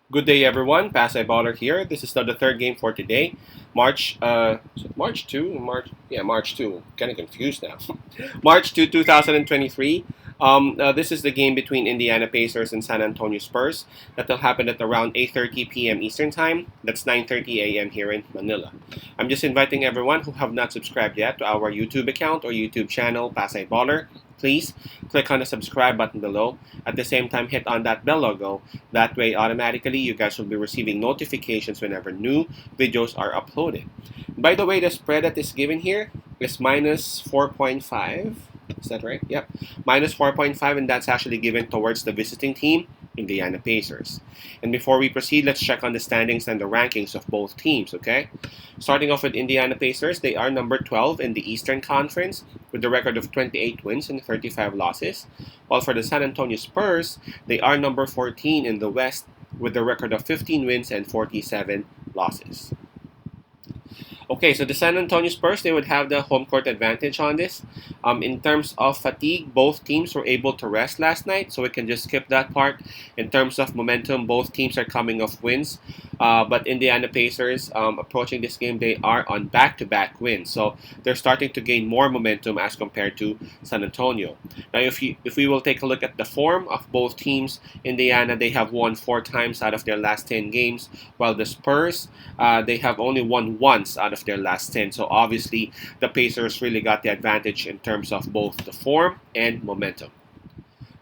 Good day, everyone. Pasay Baller here. This is the third game for today, March. Is it March 2? March 2. Kind of confused now. March 2, 2023. This is the game between Indiana Pacers and San Antonio Spurs that will happen at around 8:30 p.m. Eastern Time. That's 9:30 a.m. here in Manila. I'm just inviting everyone who have not subscribed yet to our YouTube account or YouTube channel, Pasay Baller. Please click on the subscribe button below. At the same time, hit on that bell logo. That way, automatically, you guys will be receiving notifications whenever new videos are uploaded. By the way, the spread that is given here is minus 4.5. Is that right? Yep. Minus 4.5, and that's actually given towards the visiting team, Indiana Pacers. And before we proceed, let's check on the standings and the rankings of both teams, okay? Starting off with Indiana Pacers, they are number 12 in the Eastern Conference with a record of 28 wins and 35 losses. While for the San Antonio Spurs, they are number 14 in the West with a record of 15 wins and 47 losses. Okay, so the San Antonio Spurs, they would have the home court advantage on this. In terms of fatigue, both teams were able to rest last night, so we can just skip that part. In terms of momentum, both teams are coming off wins. But Indiana Pacers, approaching this game, they are on back-to-back wins, so they're starting to gain more momentum as compared to San Antonio. Now, if we will take a look at the form of both teams, Indiana, they have won 4 times out of their last 10 games, while the Spurs, they have only won once out of their last 10. So obviously, the Pacers really got the advantage in terms of both the form and momentum.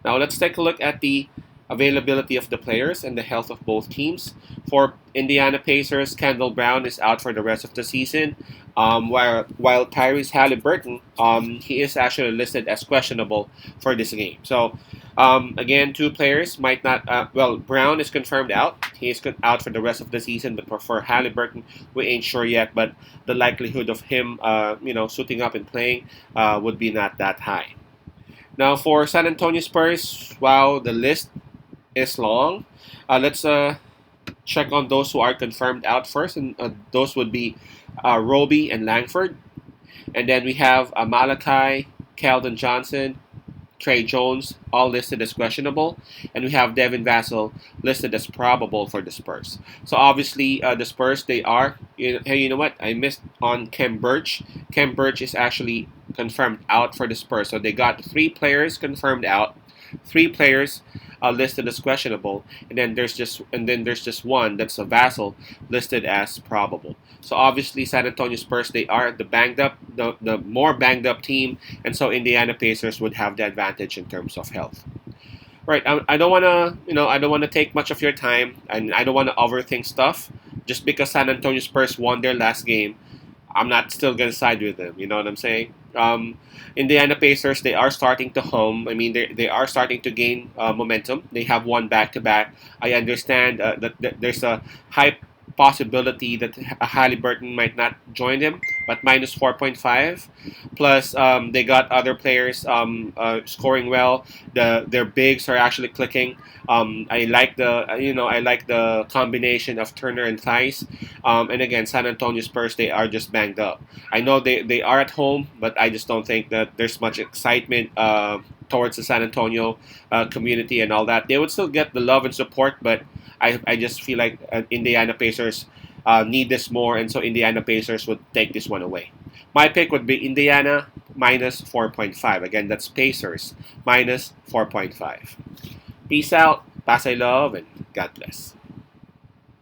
Now let's take a look at the availability of the players and the health of both teams. For Indiana Pacers, Kendall Brown is out for the rest of the season, while Tyrese Halliburton, he is actually listed as questionable for this game. So again, two players might not. Brown is confirmed out. He is out for the rest of the season, but for Halliburton, we ain't sure yet. But the likelihood of him, suiting up and playing, would be not that high. Now for San Antonio Spurs, wow, the list is long. Let's check on those who are confirmed out first, and those would be Roby and Langford. And then we have Malachi, Keldon Johnson, Trey Jones, all listed as questionable. And we have Devin Vassell listed as probable for the Spurs. So obviously, the Spurs, they are, hey, you know what? I missed on Kem Birch. Kem Birch is actually confirmed out for the Spurs. So they got 3 players confirmed out, 3 players listed as questionable, and then there's just one that's a Vassell listed as probable. So obviously, San Antonio Spurs, they are the more banged up team, and so Indiana Pacers would have the advantage in terms of health. Right, I don't wanna I don't wanna take much of your time, and I don't wanna overthink stuff. Just because San Antonio Spurs won their last game, I'm not still gonna side with them. You know what I'm saying? Indiana Pacers, they are starting to home. I mean, they are starting to gain momentum. They have won back to back. I understand that there's a high possibility that Halliburton might not join them, but minus 4.5. Plus, they got other players scoring well. Their bigs are actually clicking. I like the combination of Turner and Theis. And again, San Antonio Spurs, they are just banged up. I know they are at home, but I just don't think that there's much excitement towards the San Antonio community and all that. They would still get the love and support, but I just feel like Indiana Pacers need this more, and so Indiana Pacers would take this one away. My pick would be Indiana minus 4.5. Again, that's Pacers minus 4.5. Peace out, Pasay love, and God bless.